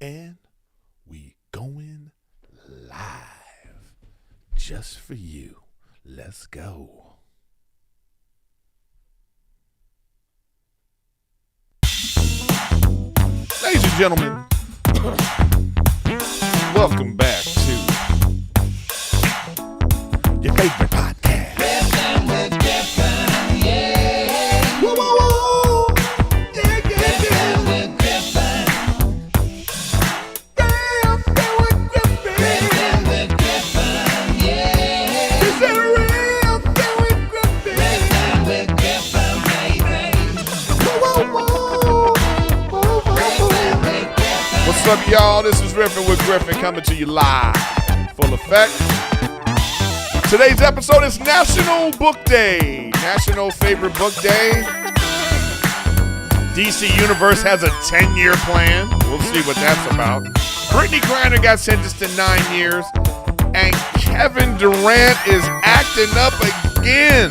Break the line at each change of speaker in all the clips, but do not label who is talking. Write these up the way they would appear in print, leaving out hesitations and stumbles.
And we going live just for you. Let's go. Ladies and gentlemen, welcome back to your favorite podcast.
Riffin with Griffin, yeah.
Whoa, whoa, whoa. Yeah, yeah,
Riffin
yeah.
with Griffin,
Riffin with Griffin.
Riffin with Griffin, yeah.
Is that real? Riffin with Griffin.
Riffin with Griffin, baby.
Whoa, whoa, whoa. Whoa, whoa,
Riffin
whoa.
with Griffin.
What's up, y'all? This is Riffin with Griffin coming to you live, full effect. Today's episode is National Book Day. National Favorite Book Day. DC Universe has a 10-year plan. We'll see what that's about. Brittney Griner got sentenced to 9 years. And Kevin Durant is acting up again.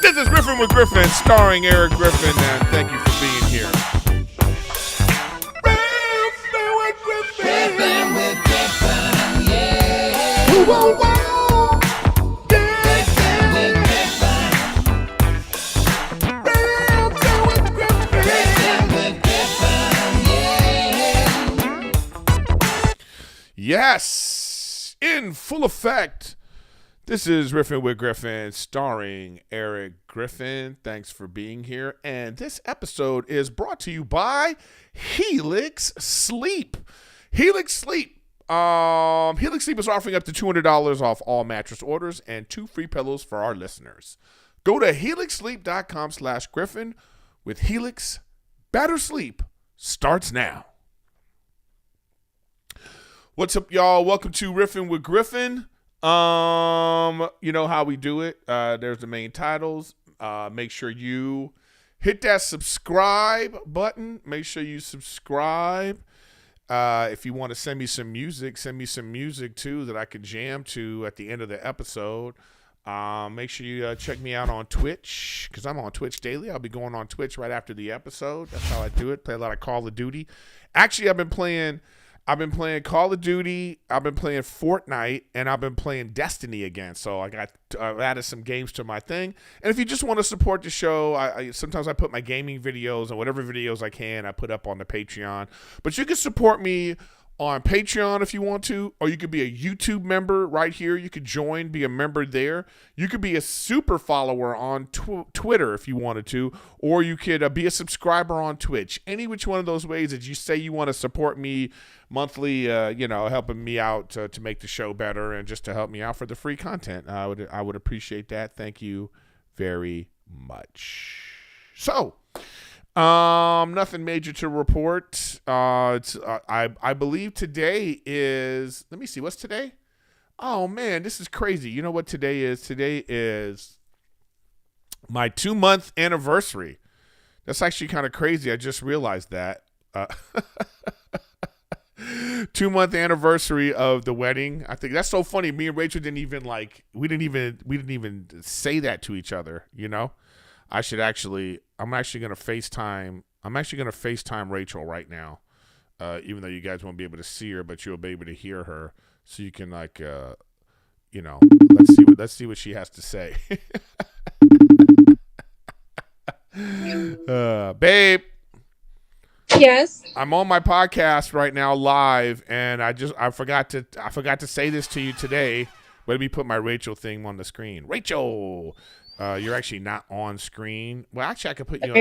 This is Riffin with Griffin, starring Erik Griffin, and thank you for being here. Riffin with Griffin.
Riffin with Griffin, yeah.
Whoa, whoa, whoa.
Riffin with Griffin, Riffin with Griffin, yeah.
Yes, in full effect. This is Riffin with Griffin, starring Erik Griffin. Thanks for being here. And this episode is brought to you by Helix Sleep. Helix Sleep. Helix Sleep is offering up to $200 off all mattress orders and 2 free pillows for our listeners. Go to helixsleep.com/Griffin. With Helix, better sleep starts now. What's up, y'all? Welcome to Riffin with Griffin. You know how we do it. There's the main titles. Make sure you hit that subscribe button. Make sure you subscribe. If you want to send me some music too that I can jam to at the end of the episode. Make sure you check me out on Twitch, because I'm on Twitch daily. I'll be going on Twitch right after the episode. That's how I do it. Play a lot of Call of Duty. Actually, I've been playing Call of Duty, I've been playing Fortnite, and I've been playing Destiny again. So I've added some games to my thing. And if you just want to support the show, I sometimes I put my gaming videos and whatever videos I can, I put up on the Patreon. But you can support me on Patreon if you want to, or you could be a YouTube member right here. You could join, be a member there. You could be a super follower on Twitter if you wanted to, or you could be a subscriber on Twitch. Any which one of those ways that you say you want to support me monthly, helping me out to make the show better and just to help me out for the free content. I would appreciate that. Thank you very much. So, nothing major to report. I believe today is, let me see, what's today? Oh man, this is crazy. You know what today is? Today is my 2-month anniversary. That's actually kind of crazy. I just realized that. 2-month anniversary of the wedding. I think that's so funny. Me and Rachel didn't even we didn't even say that to each other, you know? I'm actually going to FaceTime Rachel right now. Even though you guys won't be able to see her, but you'll be able to hear her, so you can let's see what she has to say. Babe.
Yes.
I'm on my podcast right now live, and I forgot to say this to you today. Let me put my Rachel thing on the screen. Rachel, you're actually not on screen. Well, actually, I could put you on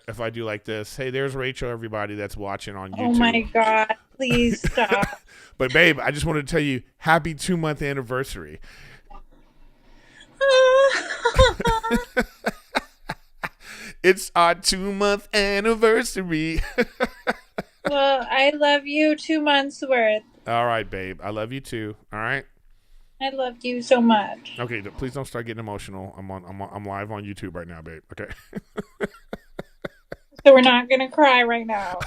if I do like this. Hey, there's Rachel, everybody that's watching on YouTube.
Oh my God, please stop.
But babe, I just wanted to tell you, happy 2-month anniversary. It's our 2-month anniversary.
Well, I love you 2 months worth.
All right, babe. I love you too. All right.
I love you so much.
Okay, please don't start getting emotional. I'm live on YouTube right now, babe. Okay.
So we're not gonna cry right now.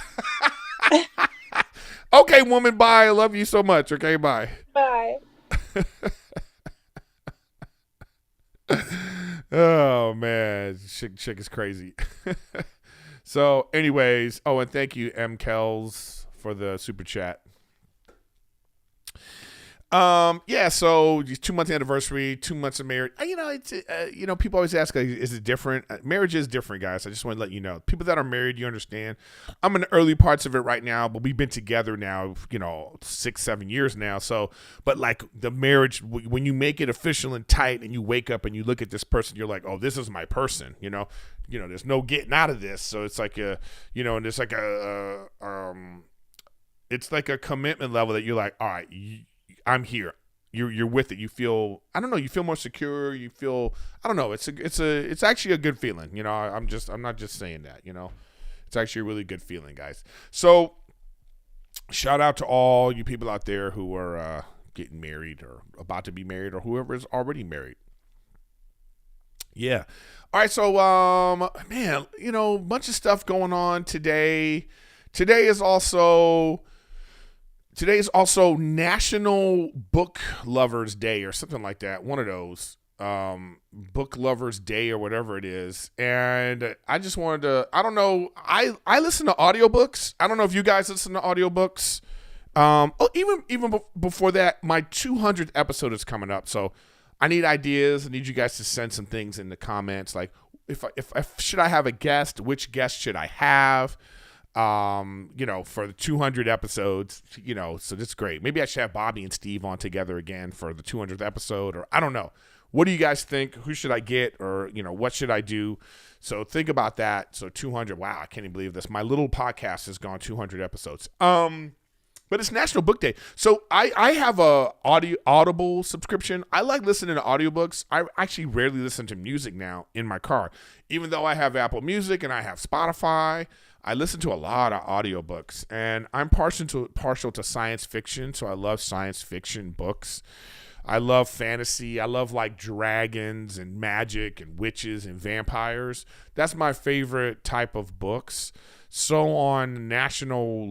Okay, woman. Bye. I love you so much. Okay, bye.
Bye.
Oh man, chick is crazy. So, anyways, and thank you, M. Kells, for the super chat. Yeah, so 2 month anniversary, 2 months of marriage. It's people always ask, like, is it different? Marriage is different, guys. I just want to let you know. People that are married, you understand. I'm in the early parts of it right now, but we've been together now, 6-7 years now. So, but like the marriage, when you make it official and tight, and you wake up and you look at this person, you're like, oh, this is my person. There's no getting out of this. So it's like and it's like it's like a commitment level that you're like, all right. I'm here. You're with it. You feel, I don't know, you feel more secure. You feel, I don't know. It's actually a good feeling. I'm not just saying that, it's actually a really good feeling, guys. So shout out to all you people out there who are getting married or about to be married or whoever is already married. Yeah. All right. So, man, a bunch of stuff going on today. Today is also National Book Lovers Day or something like that. One of those Book Lovers Day or whatever it is. And I just wanted to, I don't know, I listen to audiobooks. I don't know if you guys listen to audiobooks. Even before that, my 200th episode is coming up. So I need ideas. I need you guys to send some things in the comments. Like if should I have a guest? Which guest should I have? For the 200 episodes, so that's great. Maybe I should have Bobby and Steve on together again for the 200th episode, or I don't know. What do you guys think? Who should I get? Or, what should I do? So think about that. So 200, wow, I can't even believe this. My little podcast has gone 200 episodes. But it's National Book Day. So I have a Audible subscription. I like listening to audiobooks. I actually rarely listen to music now in my car. Even though I have Apple Music and I have Spotify, I listen to a lot of audiobooks, and I'm partial to science fiction, so I love science fiction books. I love fantasy. I love like dragons and magic and witches and vampires. That's my favorite type of books. So on National,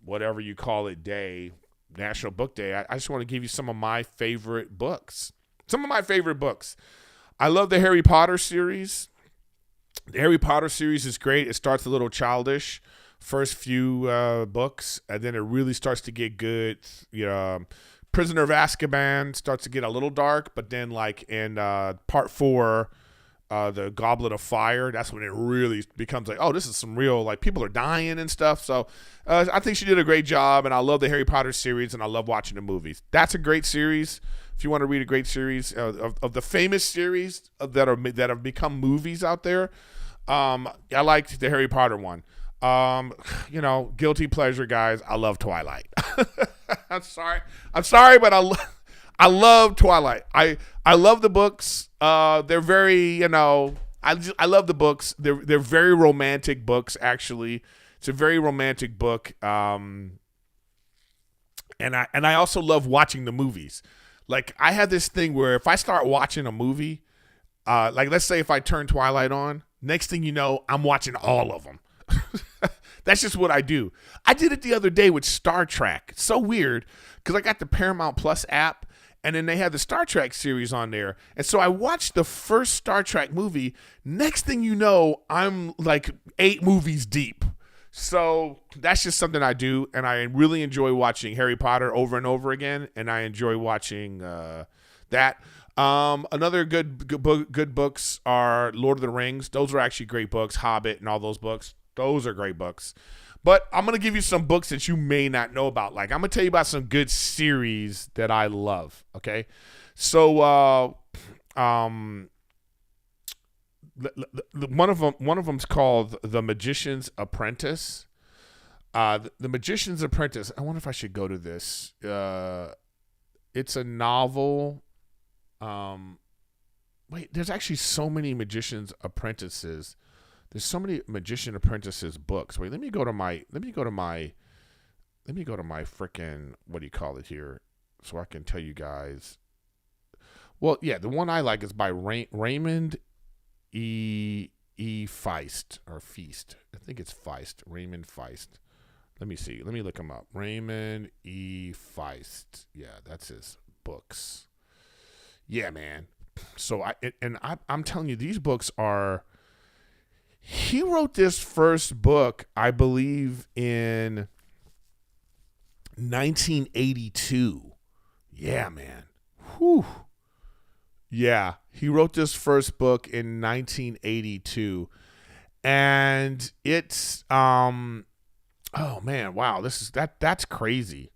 whatever you call it day, National Book Day, I just want to give you some of my favorite books. I love the Harry Potter series. The Harry Potter series is great. It starts a little childish, first few books, and then it really starts to get good. Prisoner of Azkaban starts to get a little dark, but then like in part 4, the Goblet of Fire, that's when it really becomes like, oh, this is some real, like, people are dying and stuff. So I think she did a great job, and I love the Harry Potter series, and I love watching the movies. That's a great series. If you want to read a great series of the famous series that have become movies out there, I liked the Harry Potter one. Guilty pleasure, guys. I love Twilight. I'm sorry, but I love Twilight. I love the books. They're very, I love the books. They're very romantic books, actually. It's a very romantic book. And I also love watching the movies. Like, I have this thing where if I start watching a movie, like let's say if I turn Twilight on, next thing you know, I'm watching all of them. That's just what I do. I did it the other day with Star Trek. It's so weird because I got the Paramount Plus app, and then they had the Star Trek series on there. And so I watched the first Star Trek movie. Next thing you know, I'm like 8 movies deep. So that's just something I do, and I really enjoy watching Harry Potter over and over again, and I enjoy watching that. Another good books are Lord of the Rings. Those are actually great books. Hobbit and all those books. Those are great books. But I'm going to give you some books that you may not know about. Like, I'm going to tell you about some good series that I love, okay? So one of them's called The Magician's Apprentice. The Magician's Apprentice. I wonder if I should go to this. It's a novel. Wait, there's actually so many Magician's Apprentices. There's so many Magician Apprentices books. Wait, let me go to my freaking, what do you call it here, so I can tell you guys. Well, yeah, the one I like is by Raymond E. Feist or Feast. I think it's Feist. Raymond Feist. Let me see. Let me look him up. Raymond E. Feist. Yeah, that's his books. Yeah, man. So I'm telling you, these books are. He wrote this first book, I believe, in 1982. Yeah, man. Whew. Yeah, he wrote this first book in 1982, and it's oh man, wow, that's crazy.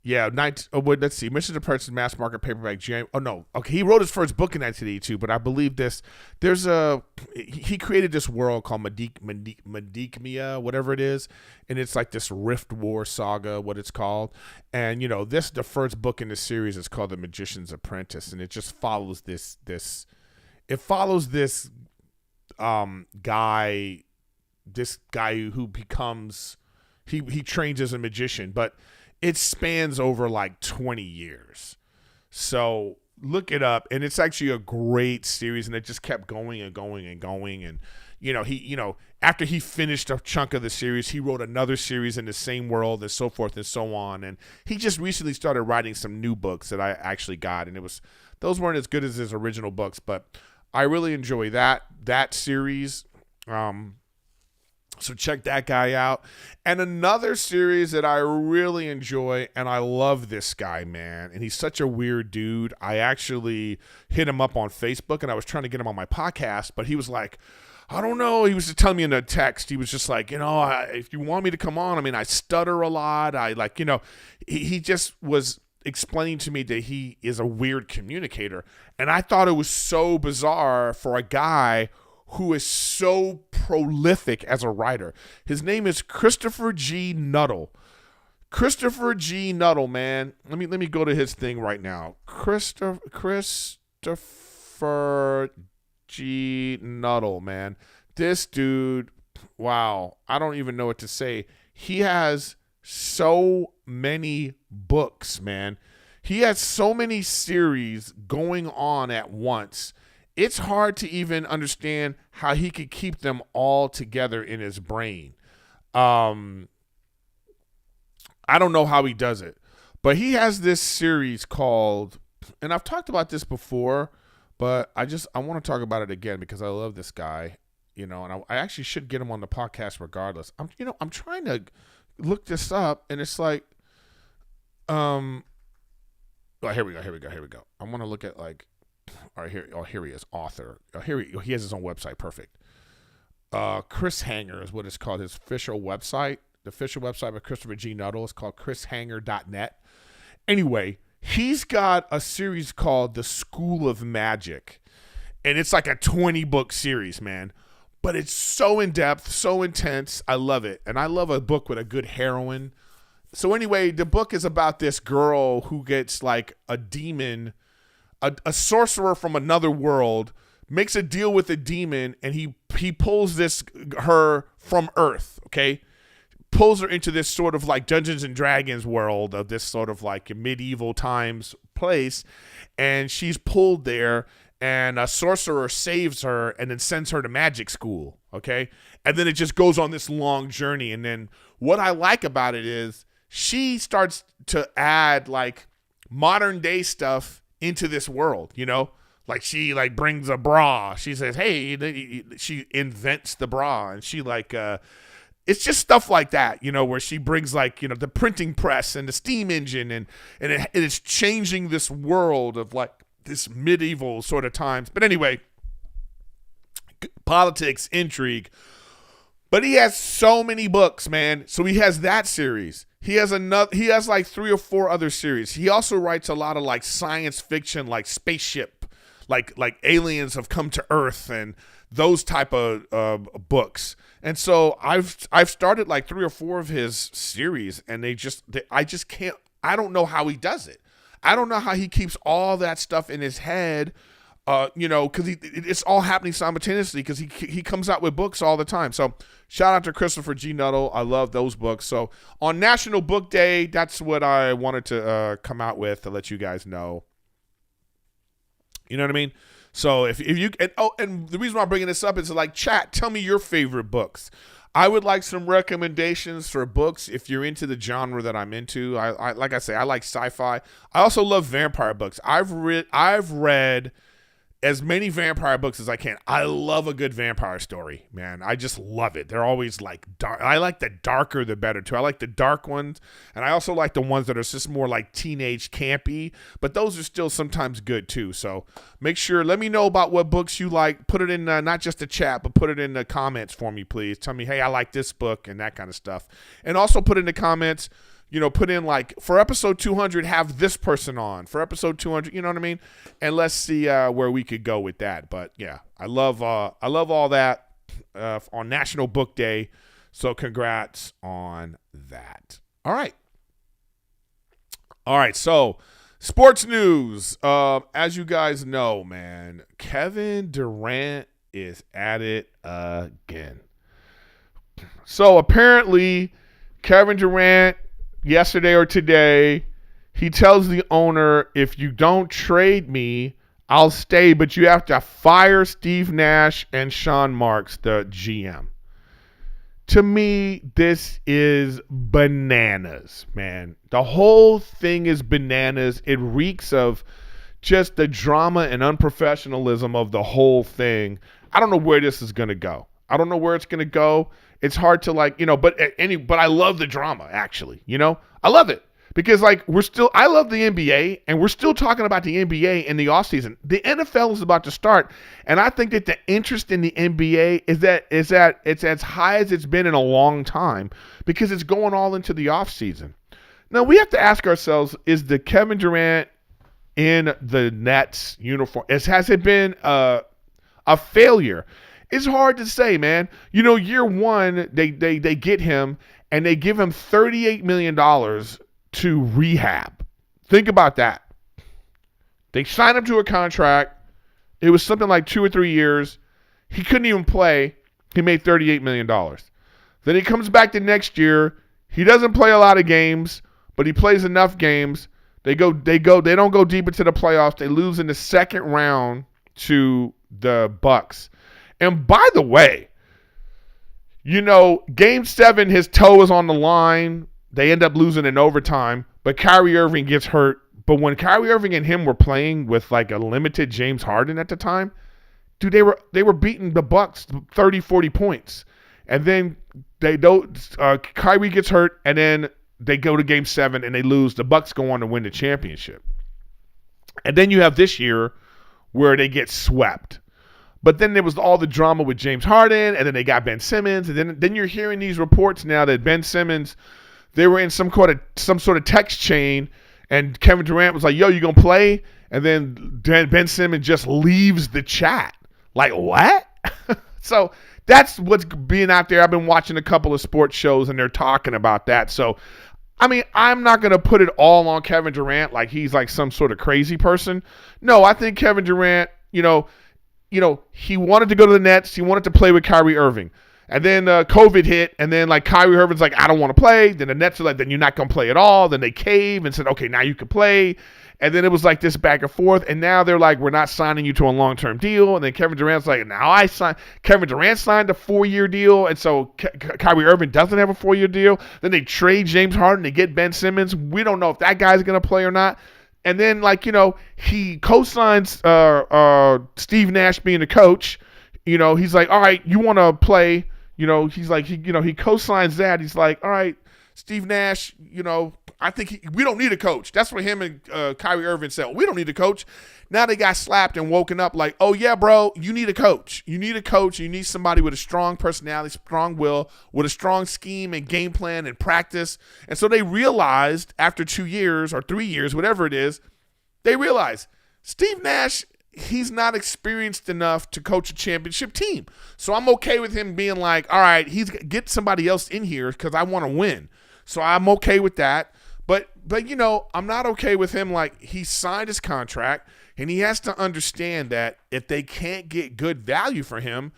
Yeah, let's see. Mission to Purchase mass market paperback. Oh no, okay. He wrote his first book in 1982, but I believe he created this world called Medikmia, whatever it is, and it's like this Rift War saga, what it's called. And the first book in the series is called The Magician's Apprentice, and it just follows this guy who becomes he trains as a magician, but it spans over like 20 years. So look it up. And it's actually a great series. And it just kept going and going and going. And, after he finished a chunk of the series, he wrote another series in the same world and so forth and so on. And he just recently started writing some new books that I actually got. And those weren't as good as his original books, but I really enjoy that series. So check that guy out. And another series that I really enjoy, and I love this guy, man, and he's such a weird dude. I actually hit him up on Facebook, and I was trying to get him on my podcast, but he was like, I don't know. He was just telling me in a text. He was just like, if you want me to come on, I stutter a lot. He just was explaining to me that he is a weird communicator. And I thought it was so bizarre for a guy who is so prolific as a writer. His name is Christopher G. Nuttall. Christopher G. Nuttall, man. Let me go to his thing right now. Christopher G. Nuttall, man. This dude, wow. I don't even know what to say. He has so many books, man. He has so many series going on at once. It's hard to even understand how he could keep them all together in his brain. I don't know how he does it, but he has this series called, and I've talked about this before, but I want to talk about it again because I love this guy, and I actually should get him on the podcast regardless. I'm trying to look this up, and it's like, here we go. I'm going to look at like, all right, here he is, author. He has his own website. Perfect. Chris Hanger is what it's called. His official website. The official website of Christopher G. Nuttall is called chrishanger.net. Anyway, he's got a series called The School of Magic. And it's like a 20-book series, man. But it's so in-depth, so intense. I love it. And I love a book with a good heroine. So anyway, the book is about this girl who gets like a demon, a sorcerer from another world, makes a deal with a demon, and he pulls her from Earth, okay? Pulls her into this sort of like Dungeons and Dragons world of this sort of like medieval times place, and she's pulled there, and a sorcerer saves her and then sends her to magic school, okay? And then it just goes on this long journey, and then what I like about it is she starts to add like modern day stuff into this world, like she like brings a bra. She says, hey, she invents the bra, and she like, it's just stuff like that, where she brings like, the printing press and the steam engine, and it's changing this world of like this medieval sort of times. But anyway, politics, intrigue. But he has so many books, man. So he has that series. He has like 3 or 4 other series. He also writes a lot of like science fiction, like spaceship, like aliens have come to Earth and those type of books. And so I've started like 3 or 4 of his series, and I just can't. I don't know how he does it. I don't know how he keeps all that stuff in his head. Because it's all happening simultaneously because he comes out with books all the time. So shout out to Christopher G. Nuttall. I love those books. So on National Book Day, that's what I wanted to come out with to let you guys know. You know what I mean? So if you and the reason why I'm bringing this up is like, chat, tell me your favorite books. I would like some recommendations for books if you're into the genre that I'm into. I like I say, I like sci-fi. I also love vampire books. I've read as many vampire books as I can. I love a good vampire story, man. I just love it. They're always like dark. I like the darker the better too. I like the dark ones, and I also like the ones that are just more like teenage campy, but those are still sometimes good too. So make sure, let me know about what books you like. Put it in not just the chat, but put it in the comments for me, please. Tell me, hey, I like this book and that kind of stuff. And also put in the comments, put in like, for episode 200, have this person on. For episode 200, you know what I mean? And let's see where we could go with that. But yeah, I love all that on National Book Day. So congrats on that. All right. So sports news. As you guys know, man, Kevin Durant is at it again. So apparently, Kevin Durant, yesterday or today, he tells the owner, if you don't trade me, I'll stay, but you have to fire Steve Nash and Sean Marks, the GM. To me, this is bananas, man. The whole thing is bananas. It reeks of just the drama and unprofessionalism of the whole thing. I don't know where this is going to go. I don't know where it's going to go. It's hard to but I love the drama, actually. I love it because I love the NBA, and we're still talking about the NBA in the offseason. The NFL is about to start, and I think that the interest in the NBA is that it's as high as it's been in a long time because it's going all into the offseason. Now we have to ask ourselves: is the Kevin Durant in the Nets uniform? Has it been a failure? It's hard to say, man. Year one, they get him and they give him $38 million to rehab. Think about that. They signed him to a contract. It was something like 2 or 3 years. He couldn't even play. He made $38 million. Then he comes back the next year. He doesn't play a lot of games, but he plays enough games. They don't go deep into the playoffs. They lose in the second round to the Bucks. And by the way, Game 7, his toe is on the line. They end up losing in overtime, but Kyrie Irving gets hurt. But when Kyrie Irving and him were playing with like a limited James Harden at the time, dude, they were beating the Bucks 30, 40 points. And then Kyrie gets hurt, and then they go to Game 7 and they lose. The Bucks go on to win the championship. And then you have this year where they get swept. But then there was all the drama with James Harden, and then they got Ben Simmons, and then you're hearing these reports now that Ben Simmons, they were in some sort of text chain, and Kevin Durant was like, "Yo, you gonna play?" And then Ben Simmons just leaves the chat. Like, what? So that's what's being out there. I've been watching a couple of sports shows, and they're talking about that. So, I mean, I'm not gonna put it all on Kevin Durant like he's like some sort of crazy person. No, I think Kevin Durant, he wanted to go to the Nets. He wanted to play with Kyrie Irving. And then COVID hit, and then like Kyrie Irving's like, I don't want to play. Then the Nets are like, then you're not going to play at all. Then they cave and said, okay, now you can play. And then it was like this back and forth. And now they're like, we're not signing you to a long-term deal. And then Kevin Durant's like, Kevin Durant signed a 4-year deal. And so Kyrie Irving doesn't have a 4-year deal. Then they trade James Harden. They get Ben Simmons. We don't know if that guy's going to play or not. And then, he co-signs Steve Nash being the coach. He's like, all right, you want to play. He's like, he co-signs that. He's like, all right, Steve Nash, I think we don't need a coach. That's what him and Kyrie Irving said. We don't need a coach. Now they got slapped and woken up like, oh, yeah, bro, you need a coach. You need a coach. You need somebody with a strong personality, strong will, with a strong scheme and game plan and practice. And so they realized after 2 years or 3 years, whatever it is, they realized Steve Nash, he's not experienced enough to coach a championship team. So I'm okay with him being like, all right, get somebody else in here because I want to win. So I'm okay with that. But I'm not okay with him. Like, he signed his contract, and he has to understand that if they can't get good value for him,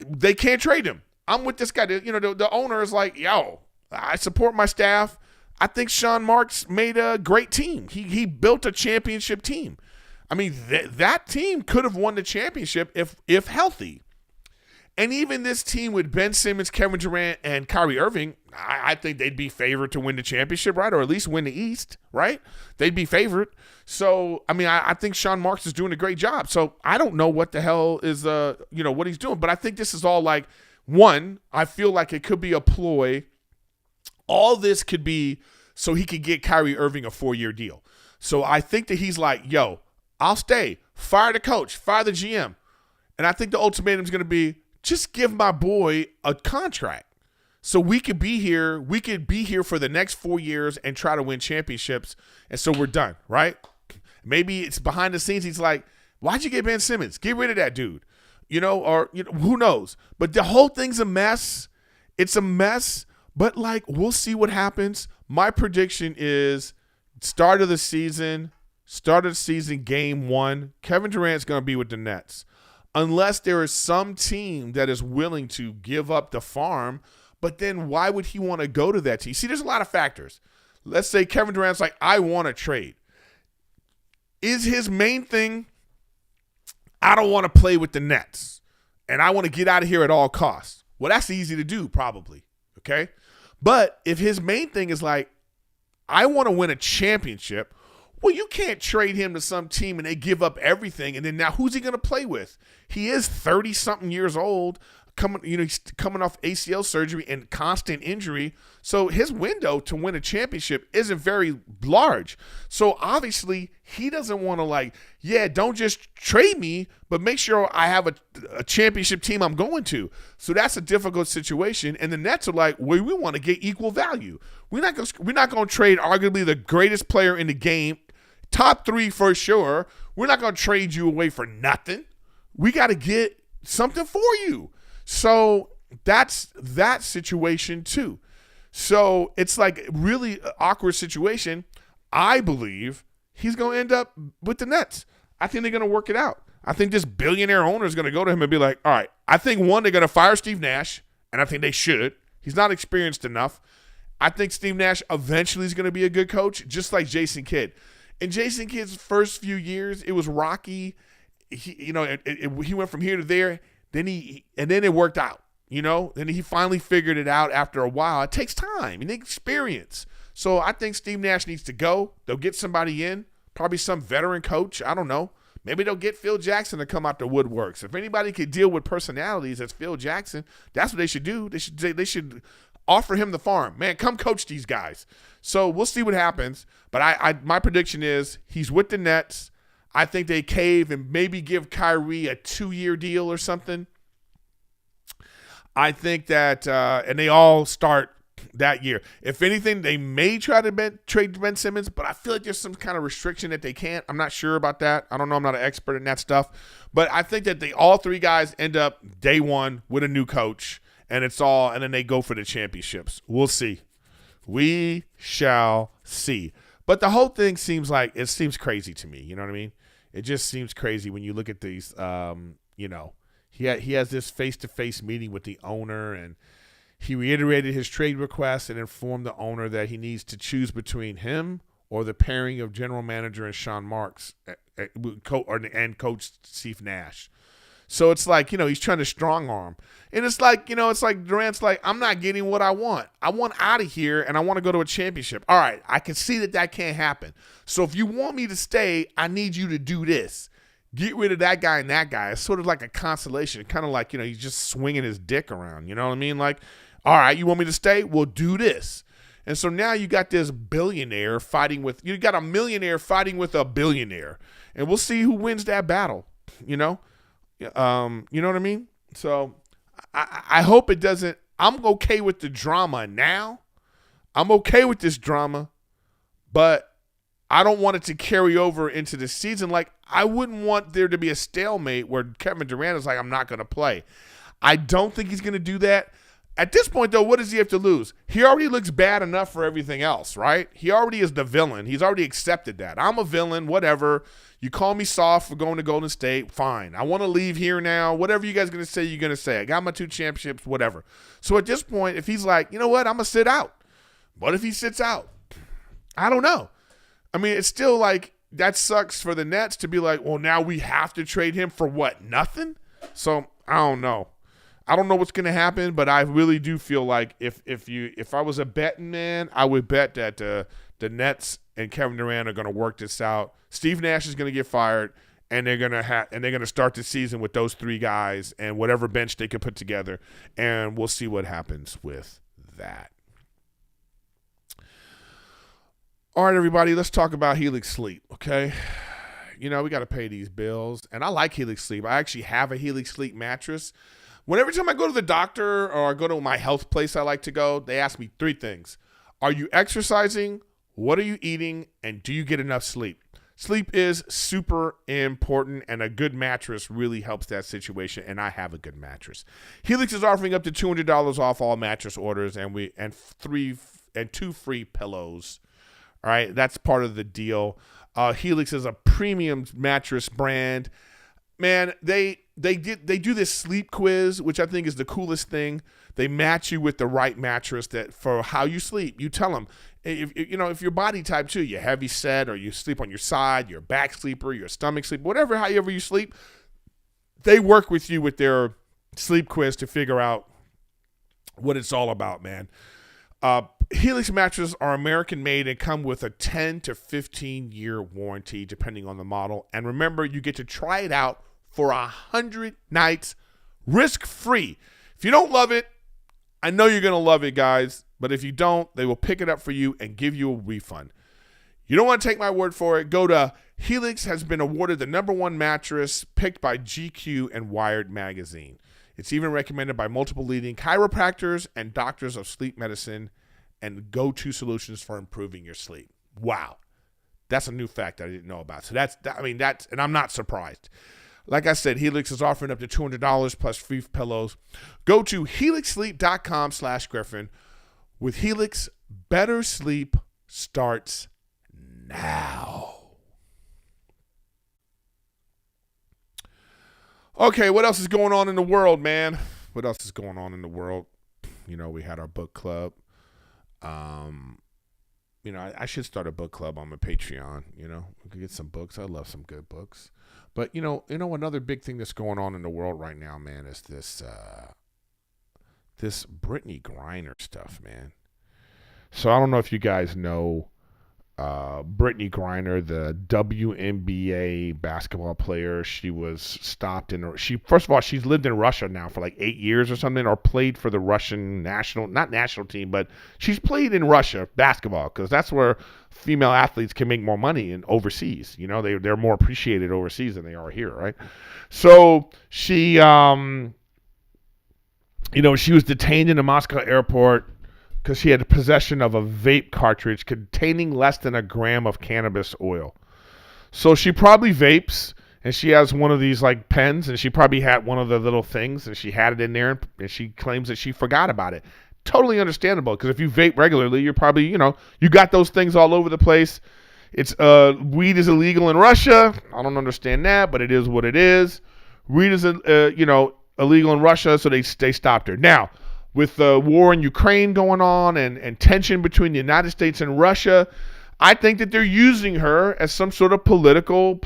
they can't trade him. I'm with this guy. The owner is like, yo, I support my staff. I think Sean Marks made a great team. He built a championship team. I mean, that team could have won the championship if healthy. And even this team with Ben Simmons, Kevin Durant, and Kyrie Irving, I think they'd be favored to win the championship, right? Or at least win the East, right? They'd be favored. So, I mean, I think Sean Marks is doing a great job. So I don't know what the hell is, what he's doing. But I think this is all like, one, I feel like it could be a ploy. All this could be so he could get Kyrie Irving a 4-year deal. So I think that he's like, yo, I'll stay. Fire the coach. Fire the GM. And I think the ultimatum is going to be, just give my boy a contract so we could be here. We could be here for the next 4 years and try to win championships. And so we're done, right? Maybe it's behind the scenes. He's like, why'd you get Ben Simmons? Get rid of that dude, or who knows? But the whole thing's a mess. It's a mess, but like, we'll see what happens. My prediction is start of the season, game 1, Kevin Durant's going to be with the Nets. Unless there is some team that is willing to give up the farm, but then why would he want to go to that team? See, there's a lot of factors. Let's say Kevin Durant's like, I want to trade. Is his main thing, I don't want to play with the Nets, and I want to get out of here at all costs? Well, that's easy to do, probably, okay? But if his main thing is like, I want to win a championship, well, you can't trade him to some team and they give up everything. And then now who's he going to play with? He is 30-something years old, he's coming off ACL surgery and constant injury. So his window to win a championship isn't very large. So obviously he doesn't want to don't just trade me, but make sure I have a championship team I'm going to. So that's a difficult situation. And the Nets are like, well, we want to get equal value. We're not going to trade arguably the greatest player in the game, top 3 for sure. We're not going to trade you away for nothing. We got to get something for you. So that's that situation too. So it's like a really awkward situation. I believe he's going to end up with the Nets. I think they're going to work it out. I think this billionaire owner is going to go to him and be like, all right, I think, one, they're going to fire Steve Nash, and I think they should. He's not experienced enough. I think Steve Nash eventually is going to be a good coach, just like Jason Kidd. In Jason Kidd's first few years, it was rocky. He went from here to there. Then it worked out. Then he finally figured it out after a while. It takes time and experience. So I think Steve Nash needs to go. They'll get somebody in, probably some veteran coach. I don't know. Maybe they'll get Phil Jackson to come out the woodworks. If anybody could deal with personalities, that's Phil Jackson. That's what they should do. They should offer him the farm. Man, come coach these guys. So we'll see what happens. But my prediction is he's with the Nets. I think they cave and maybe give Kyrie a 2-year deal or something. I think that, and they all start that year. If anything, they may try to trade Ben Simmons, but I feel like there's some kind of restriction that they can't. I'm not sure about that. I don't know. I'm not an expert in that stuff. But I think that all 3 guys end up day 1 with a new coach, and then they go for the championships. We'll see. We shall see. But the whole thing seems crazy to me. You know what I mean? It just seems crazy when you look at these, he has this face-to-face meeting with the owner, and he reiterated his trade request and informed the owner that he needs to choose between him or the pairing of general manager and Sean Marks and coach Steve Nash. So it's like, he's trying to strong arm. And it's like, Durant's like, I'm not getting what I want. I want out of here, and I want to go to a championship. All right, I can see that can't happen. So if you want me to stay, I need you to do this. Get rid of that guy and that guy. It's sort of like a consolation. Kind of like, he's just swinging his dick around. You know what I mean? Like, all right, you want me to stay? Well, do this. And so now you got this billionaire you got a millionaire fighting with a billionaire. And we'll see who wins that battle, You know what I mean? So I hope it doesn't. I'm okay with the drama now. I'm okay with this drama, but I don't want it to carry over into the season. Like, I wouldn't want there to be a stalemate where Kevin Durant is like, I'm not going to play. I don't think he's going to do that. At this point, though, what does he have to lose? He already looks bad enough for everything else, right? He already is the villain. He's already accepted that. I'm a villain, whatever. You call me soft for going to Golden State, fine. I want to leave here now. Whatever you guys are going to say, you're going to say. I got my 2 championships, whatever. So at this point, if he's like, you know what, I'm going to sit out. What if he sits out? I don't know. I mean, it's still like, that sucks for the Nets to be like, well, now we have to trade him for what, nothing? So I don't know. I don't know what's going to happen, but I really do feel like if I was a betting man, I would bet that the Nets and Kevin Durant are going to work this out. Steve Nash is going to get fired, and they're going to start the season with those three guys and whatever bench they can put together, and we'll see what happens with that. All right, everybody, let's talk about Helix Sleep, okay? We got to pay these bills, and I like Helix Sleep. I actually have a Helix Sleep mattress. Every time I go to the doctor or I go to my health place I like to go, they ask me three things. Are you exercising? What are you eating? And do you get enough sleep? Sleep is super important, and a good mattress really helps that situation, and I have a good mattress. Helix is offering up to $200 off all mattress orders and 2 free pillows. All right, that's part of the deal. Helix is a premium mattress brand. Man, they do this sleep quiz, which I think is the coolest thing. They match you with the right mattress that for how you sleep. You tell them if your body type too, you're heavy set or you sleep on your side, you're a back sleeper, you're a stomach sleeper, however you sleep, they work with you with their sleep quiz to figure out what it's all about, man. Helix mattresses are American made and come with a 10 to 15 year warranty depending on the model. And remember, you get to try it out for 100 nights risk free. If you don't love it, I know you're going to love it, guys. But if you don't, they will pick it up for you and give you a refund. You don't want to take my word for it. Go to Helix has been awarded the #1 mattress picked by GQ and Wired magazine. It's even recommended by multiple leading chiropractors and doctors of sleep medicine and go-to solutions for improving your sleep. Wow. That's a new fact I didn't know about. So and I'm not surprised. Like I said, Helix is offering up to $200 plus free pillows. Go to helixsleep.com/Griffin. With Helix, better sleep starts now. Okay, what else is going on in the world, man? What else is going on in the world? We had our book club. I should start a book club on my Patreon. We could get some books. I love some good books. But another big thing that's going on in the world right now, man, is this Brittney Griner stuff, man. So I don't know if you guys know Brittney Griner, the WNBA basketball player. She was stopped first of all, she's lived in Russia now for like 8 years or something, or played for the Russian not national team, but she's played in Russia basketball because that's where female athletes can make more money in overseas. They're more appreciated overseas than they are here, right? So she, she was detained in the Moscow airport because she had possession of a vape cartridge containing less than a gram of cannabis oil. So she probably vapes, and she has one of these like pens, and she probably had one of the little things, and she had it in there, and she claims that she forgot about it. Totally understandable, because if you vape regularly, you're probably, you got those things all over the place. It's weed is illegal in Russia. I don't understand that, but it is what it is. Weed is illegal in Russia, so they stopped her. Now, with the war in Ukraine going on and tension between the United States and Russia, I think that they're using her as some sort of political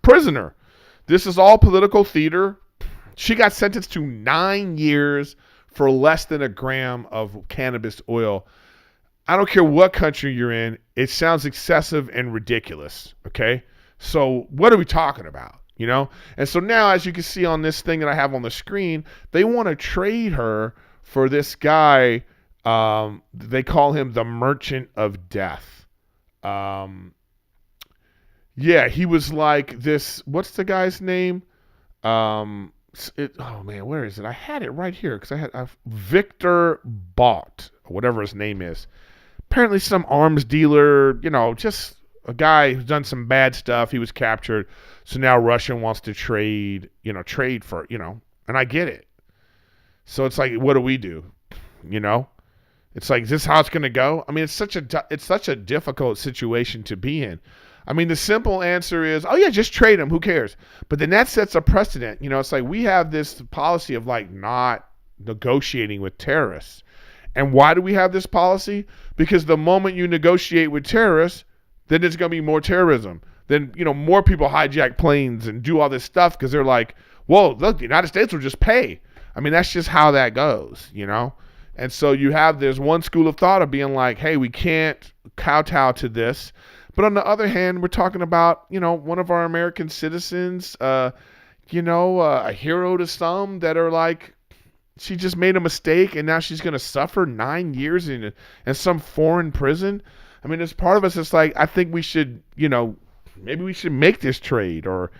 prisoner. This is all political theater. She got sentenced to 9 years for less than a gram of cannabis oil. I don't care what country you're in. It sounds excessive and ridiculous, okay? So what are we talking about? And so now, as you can see on this thing that I have on the screen, they want to trade her for this guy. They call him the Merchant of Death. He was like this. What's the guy's name? Oh man, where is it? I had it right here because I had Victor Bott, whatever his name is. Apparently, some arms dealer. Just a guy who's done some bad stuff. He was captured. So now Russia wants to trade for, and I get it. So it's like, what do we do? It's like, is this how it's going to go? I mean, it's such a difficult situation to be in. I mean, the simple answer is, oh yeah, just trade him. Who cares? But then that sets a precedent. It's like we have this policy of like not negotiating with terrorists. And why do we have this policy? Because the moment you negotiate with terrorists, then there's going to be more terrorism. Then, more people hijack planes and do all this stuff because they're like, Well, look, the United States will just pay. I mean, that's just how that goes, you know? And so there's one school of thought of being like, hey, we can't kowtow to this. But on the other hand, we're talking about, one of our American citizens, a hero to some that are like, she just made a mistake and now she's going to suffer 9 years in some foreign prison. I mean, as part of us, it's like, I think we should, maybe we should make this trade or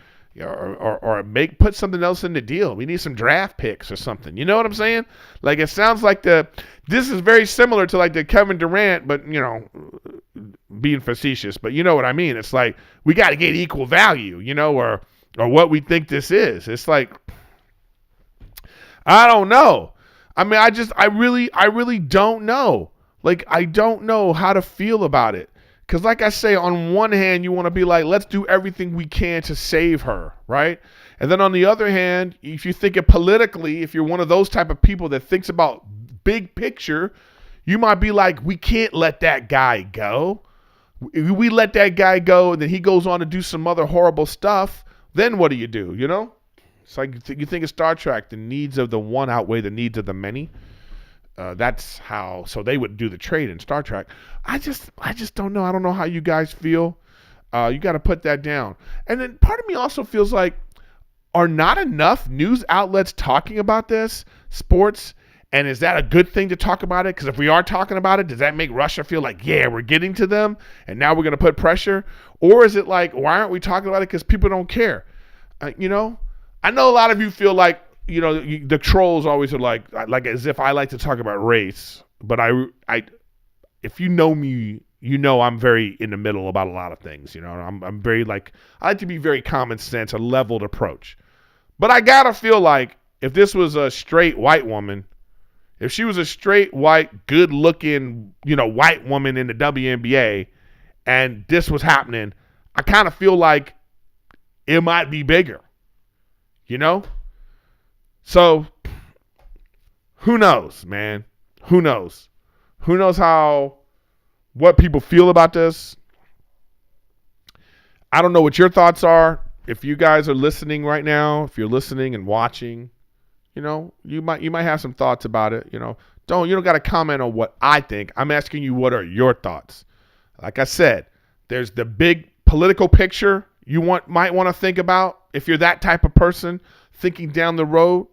put something else in the deal. We need some draft picks or something. You know what I'm saying? Like, it sounds like this is very similar to like the Kevin Durant, but being facetious, but you know what I mean? It's like, we got to get equal value, or what we think this is. It's like, I don't know. I mean, I really don't know. Like, I don't know how to feel about it. Because like I say, on one hand, you want to be like, let's do everything we can to save her, right? And then on the other hand, if you think it politically, if you're one of those type of people that thinks about big picture, you might be like, we can't let that guy go. If we let that guy go and then he goes on to do some other horrible stuff, then what do? It's like you think of Star Trek, the needs of the one outweigh the needs of the many. That's how, so they would do the trade in Star Trek. I just don't know. I don't know how you guys feel. You got to put that down. And then part of me also feels like, are not enough news outlets talking about this, sports? And is that a good thing to talk about it? Because if we are talking about it, does that make Russia feel like, yeah, we're getting to them and now we're going to put pressure? Or is it like, why aren't we talking about it? Because people don't care. I know a lot of you feel like, the trolls always are like as if I like to talk about race, but if you know me, I'm very in the middle about a lot of things. I'm very I like to be very common sense, a leveled approach. But I gotta feel like if this was a straight white woman, if she was a straight white, good looking, white woman in the WNBA, and this was happening, I kind of feel like it might be bigger. So, who knows, man? Who knows? Who knows what people feel about this? I don't know what your thoughts are. If you guys are listening right now, if you're listening and watching, you might have some thoughts about it. You don't got to comment on what I think. I'm asking you, what are your thoughts? Like I said, there's the big political picture you might want to think about if you're that type of person thinking down the road.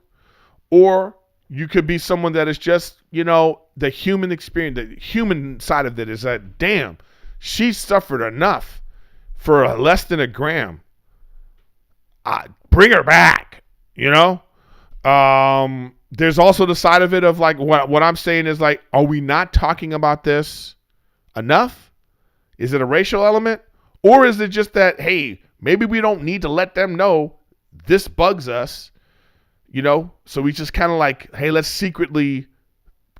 Or you could be someone that is just, the human experience, the human side of it is that, damn, she suffered enough for less than a gram. Bring her back, There's also the side of it of like, what I'm saying is like, are we not talking about this enough? Is it a racial element? Or is it just that, hey, maybe we don't need to let them know this bugs us? So we just kind of like, hey, let's secretly,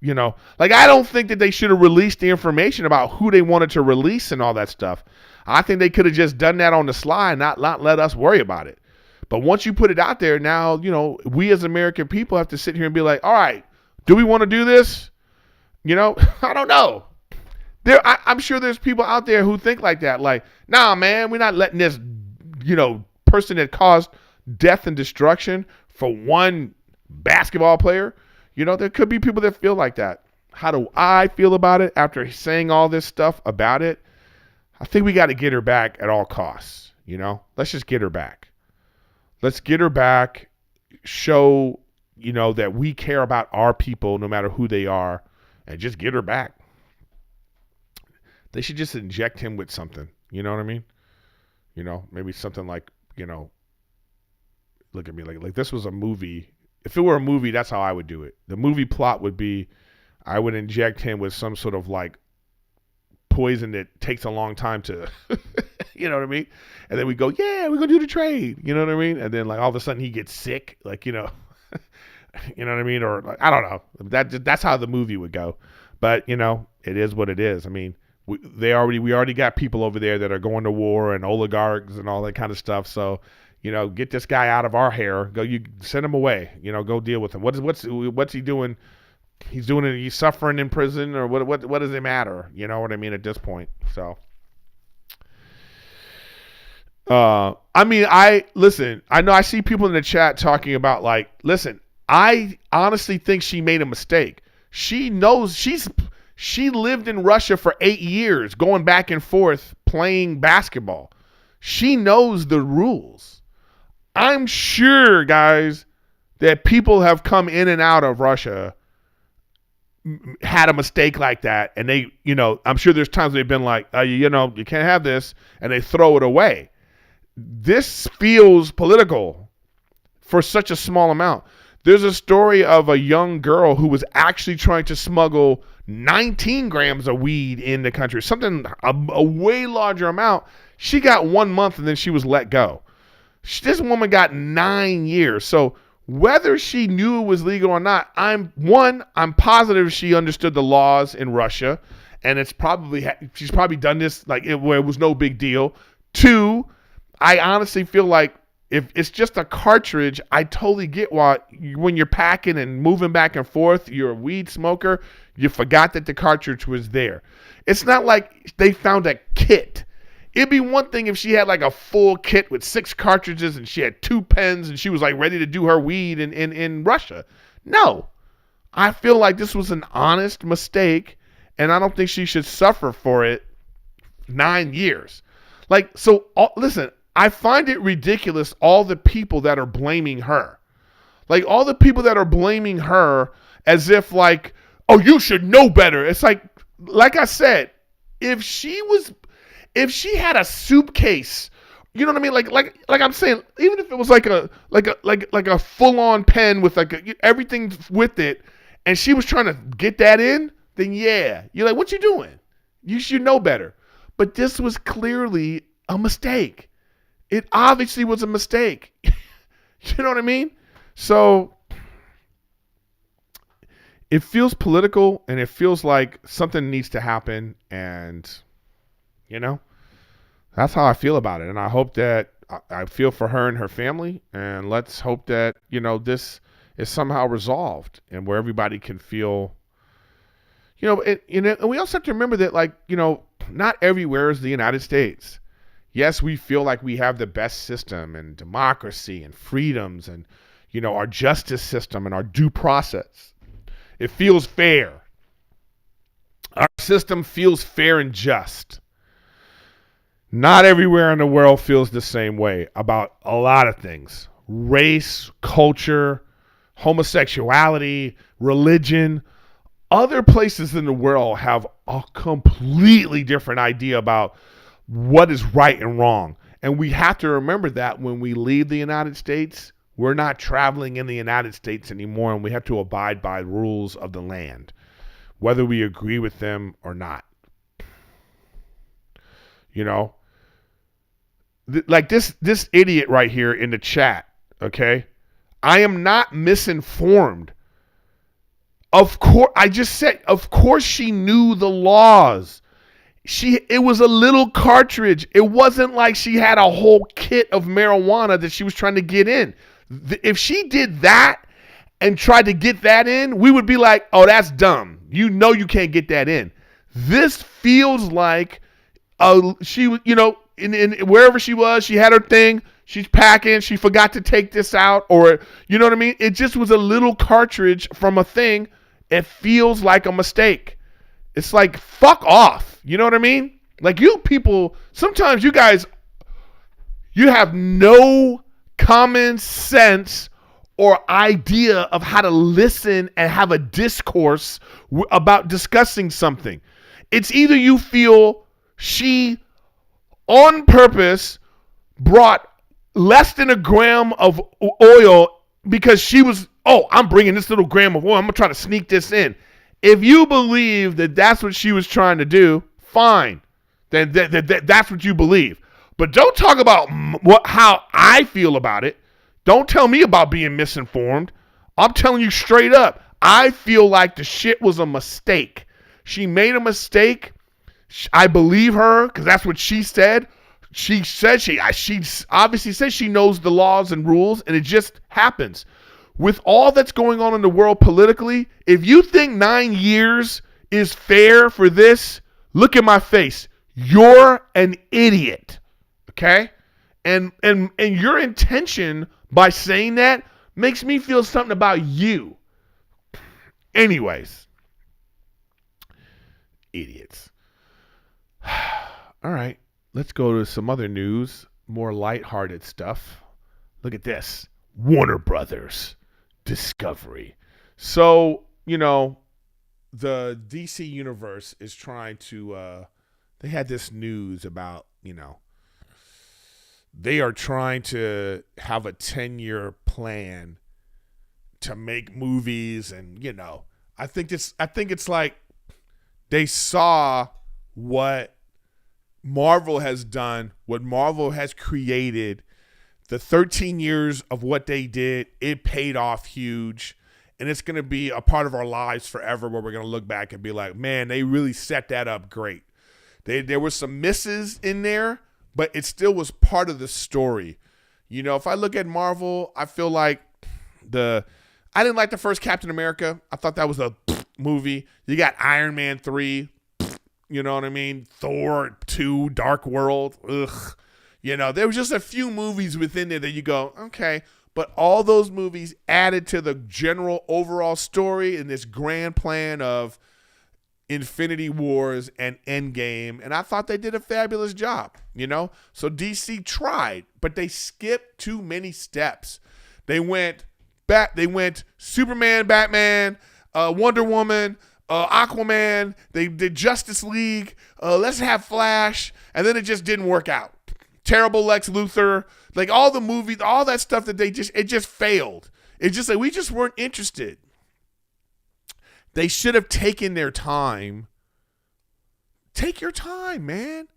I don't think that they should have released the information about who they wanted to release and all that stuff. I think they could have just done that on the sly and not let us worry about it. But once you put it out there, now, we as American people have to sit here and be like, all right, do we want to do this? I don't know. I'm sure there's people out there who think like that. Like, nah, man, we're not letting this, person that caused death and destruction for one basketball player. There could be people that feel like that. How do I feel about it after saying all this stuff about it? I think we got to get her back at all costs. Let's just get her back. Let's get her back. Show, that we care about our people no matter who they are, and just get her back. They should just inject him with something. You know what I mean? Maybe something like, look at me like this was a movie. If it were a movie, that's how I would do it. The movie plot would be, I would inject him with some sort of like poison that takes a long time to, you know what I mean? And then we go, yeah, we're gonna do the trade. You know what I mean? And then like all of a sudden he gets sick, like, you know what I mean? Or like, I don't know. That's how the movie would go. But it is what it is. I mean, we already got people over there that are going to war and oligarchs and all that kind of stuff. So, get this guy out of our hair. You send him away. Go deal with him. What's he doing? He's doing it. He's suffering in prison, or what does it matter? You know what I mean at this point. So, I mean, I know I see people in the chat talking about like, listen, I honestly think she made a mistake. She knows she lived in Russia for 8 years, going back and forth playing basketball. She knows the rules. I'm sure, guys, that people have come in and out of Russia, had a mistake like that, and they, I'm sure there's times they've been like, you can't have this, and they throw it away. This feels political for such a small amount. There's a story of a young girl who was actually trying to smuggle 19 grams of weed in the country, a way larger amount. She got 1 month and then she was let go. This woman got 9 years. So whether she knew it was legal or not, I'm positive she understood the laws in Russia, and she's probably done this where it was no big deal. 2, I honestly feel like if it's just a cartridge, I totally get why when you're packing and moving back and forth, you're a weed smoker, you forgot that the cartridge was there. It's not like they found a kit. It'd be one thing if she had like a full kit with 6 cartridges and she had 2 pens and she was like ready to do her weed in Russia. No. I feel like this was an honest mistake, and I don't think she should suffer for it 9 years. Listen, I find it ridiculous, all the people that are blaming her. Like, all the people that are blaming her as if like, oh, you should know better. It's like I said, if she had a suitcase, you know what I mean? Like I'm saying, even if it was like a full-on pen with everything with it, and she was trying to get that in, then yeah, you're like, what you doing? You should know better. But this was clearly a mistake. It obviously was a mistake. You know what I mean? So it feels political, and it feels like something needs to happen, and that's how I feel about it. And I hope that I feel for her and her family, and let's hope that, this is somehow resolved and where everybody can feel, and we also have to remember that, not everywhere is the United States. Yes, we feel like we have the best system and democracy and freedoms and, our justice system and our due process. It feels fair. Our system feels fair and just. Not everywhere in the world feels the same way about a lot of things. Race, culture, homosexuality, religion. Other places in the world have a completely different idea about what is right and wrong. And we have to remember that when we leave the United States, we're not traveling in the United States anymore, and we have to abide by the rules of the land, whether we agree with them or not. Like this idiot right here in the chat, okay? I am not misinformed. Of course, I just said, of course she knew the laws. It was a little cartridge. It wasn't like she had a whole kit of marijuana that she was trying to get in. If she did that and tried to get that in, we would be like, oh, that's dumb. You can't get that in. This feels like she was, in wherever she was, she had her thing. She's packing. She forgot to take this out, or you know what I mean? It just was a little cartridge from a thing. It feels like a mistake. It's like, fuck off. You know what I mean? Like, you people, sometimes you guys, you have no common sense or idea of how to listen and have a discourse about discussing something. It's either you feel she on purpose brought less than a gram of oil because she was, I'm bringing this little gram of oil. I'm going to try to sneak this in. If you believe that that's what she was trying to do, fine. Then that's what you believe. But don't talk about how I feel about it. Don't tell me about being misinformed. I'm telling you straight up. I feel like the shit was a mistake. She made a mistake. I believe her because that's what she said. She said she obviously says she knows the laws and rules, and it just happens. With all that's going on in the world politically, if you think 9 years is fair for this, look at my face. You're an idiot, okay? And your intention by saying that makes me feel something about you. Anyways, idiots. All right, let's go to some other news, more lighthearted stuff. Look at this. Warner Brothers Discovery. So, the DC universe is trying to they had this news about, they are trying to have a 10-year plan to make movies, and I think it's like they saw what Marvel has done, what Marvel has created. The 13 years of what they did, it paid off huge, and it's going to be a part of our lives forever, where we're going to look back and be like, man, they really set that up great. There were some misses in there, but it still was part of the story. If I look at Marvel, I feel like I didn't like the first Captain America. I thought that was a movie. You got Iron Man 3, you know what I mean? Thor 2, Dark World, ugh. There was just a few movies within there that you go, okay. But all those movies added to the general overall story and this grand plan of Infinity Wars and Endgame. And I thought they did a fabulous job, So DC tried, but they skipped too many steps. They went Superman, Batman, Wonder Woman, Aquaman. They did Justice League. Let's have Flash. And then it just didn't work out. Terrible Lex Luthor, like all the movies, all that stuff that it just failed. It's just like we just weren't interested. They should have taken their time. Take your time, man.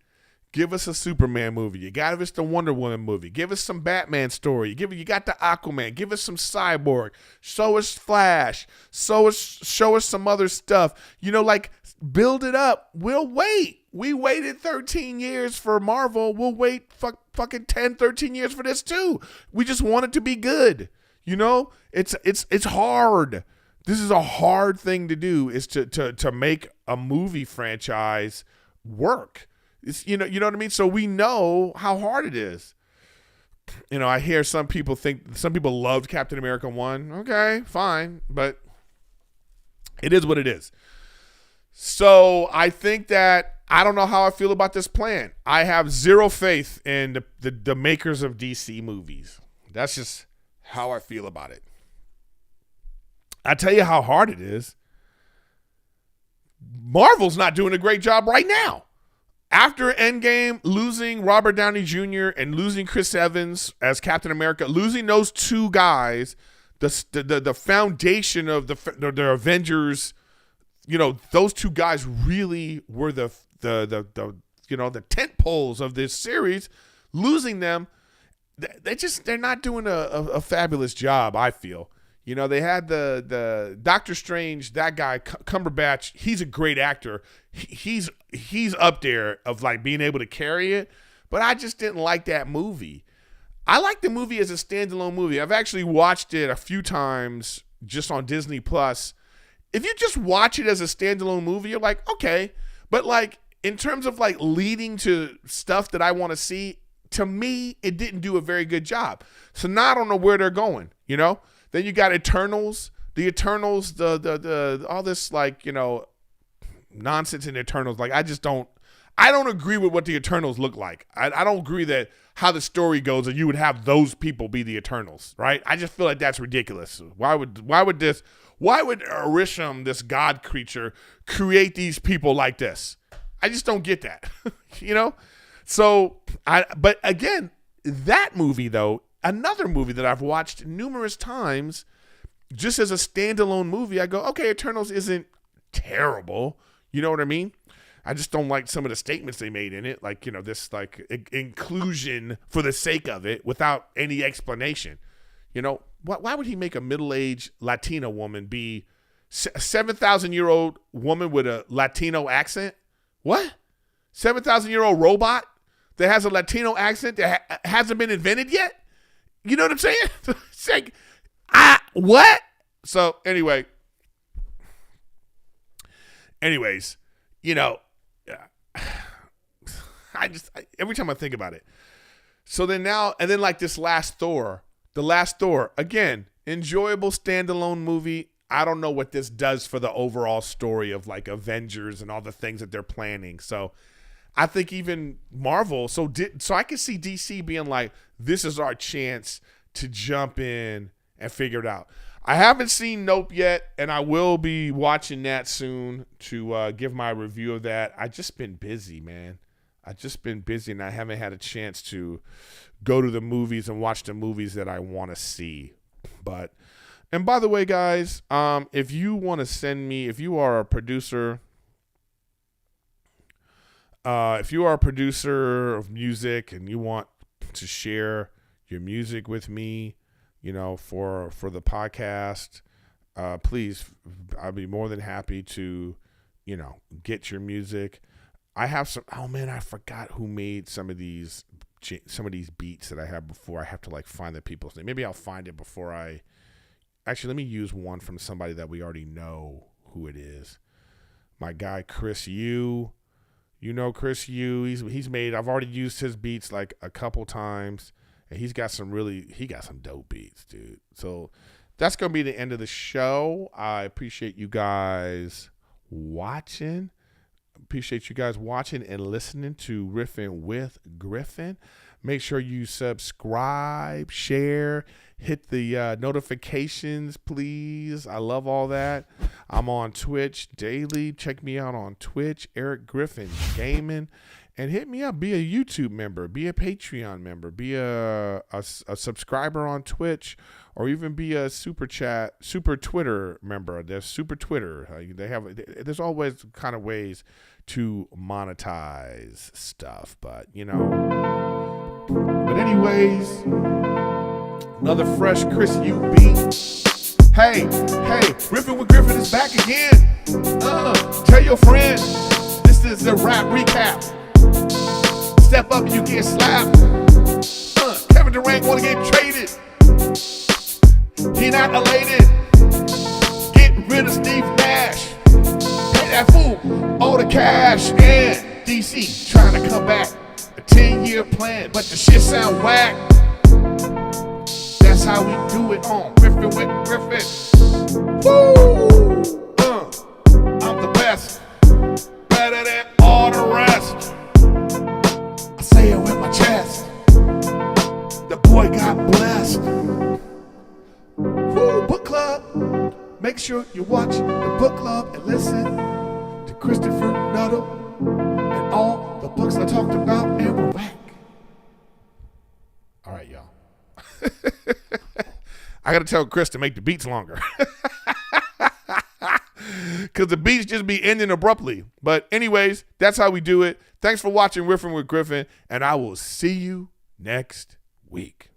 Give us a Superman movie. You got us the Wonder Woman movie. Give us some Batman story. You got the Aquaman. Give us some Cyborg. Show us Flash. Show us some other stuff. Build it up. We'll wait. We waited 13 years for Marvel. We'll wait fucking 10, 13 years for this too. We just want it to be good. It's hard. This is a hard thing to do, is to make a movie franchise work. It's, you know what I mean? So we know how hard it is. I hear some people loved Captain America 1. Okay, fine. But it is what it is. So I think that I don't know how I feel about this plan. I have zero faith in the makers of DC movies. That's just how I feel about it. I tell you how hard it is. Marvel's not doing a great job right now. After Endgame, losing Robert Downey Jr. and losing Chris Evans as Captain America, losing those two guys, the foundation of the Avengers, those two guys really were the tent poles of this series. Losing them, they're not doing a fabulous job, I feel. They had the Doctor Strange, that guy Cumberbatch. He's a great actor. He's up there of like being able to carry it. But I just didn't like that movie. I like the movie as a standalone movie. I've actually watched it a few times just on Disney Plus. If you just watch it as a standalone movie, you're like, okay. But like in terms of like leading to stuff that I want to see, to me, it didn't do a very good job. So now I don't know where they're going, Then you got Eternals. The Eternals, the all this like, nonsense in Eternals. Like I don't agree with what the Eternals look like. I don't agree that how the story goes and you would have those people be the Eternals, right? I just feel like that's ridiculous. Why would Arisham, this god creature, create these people like this? I just don't get that. So but again, that movie though, another movie that I've watched numerous times, just as a standalone movie, I go, okay, Eternals isn't terrible. You know what I mean? I just don't like some of the statements they made in it, like, this like inclusion for the sake of it without any explanation. Why would he make a middle-aged Latina woman be a 7,000-year-old woman with a Latino accent? What? 7,000-year-old robot that has a Latino accent that hasn't been invented yet? You know what I'm saying? It's like, what? So anyways, every time I think about it, So then now, and then like this last Thor, the last Thor, again, enjoyable standalone movie. I don't know what this does for the overall story of like Avengers and all the things that they're planning. So I think even Marvel, so I can see DC being like, this is our chance to jump in and figure it out. I haven't seen Nope yet, and I will be watching that soon to give my review of that. I just been busy, man. I just been busy, and I haven't had a chance to go to the movies and watch the movies that I want to see. And by the way, guys, if you want to send me, if you are a producer of music and you want to share your music with me, for the podcast, please, I'd be more than happy to, get your music. I have some. Oh man, I forgot who made some of these beats that I had before. I have to like find the people's name. Maybe I'll find it before I. Actually, let me use one from somebody that we already know who it is. My guy Chris Yu. Chris Yu. He's made. I've already used his beats like a couple times, and he got some dope beats, dude. So that's gonna be the end of the show. I appreciate you guys watching. And listening to Riffin with Griffin. Make sure you subscribe, share, hit the notifications, please. I love all that. I'm on Twitch daily. Check me out on Twitch, Erik Griffin Gaming. And hit me up. Be a YouTube member. Be a Patreon member. Be a subscriber on Twitch. Or even be a Super Twitter member. There's Super Twitter. There's always kind of ways to monetize stuff. But anyways, another fresh Chris U beat. Hey, Riffin with Griffin is back again. Tell your friends, this is the rap recap. Step up, you get slapped. Kevin Durant wanna get traded. He not elated. Get rid of Steve Nash. Pay that fool all the cash. And DC trying to come back. A 10-year plan, but the shit sound whack. That's how we do it on Riffin with Griffin. Woo! I'm the best. Better than all the rest. I say it with my chest. The boy got blessed. Book club. Make sure you watch the book club and listen to Christopher Nuttall and all the books I talked about and we're back. All right, y'all. I got to tell Chris to make the beats longer. Because the beats just be ending abruptly. But anyways, that's how we do it. Thanks for watching Riffin with Griffin, and I will see you next week.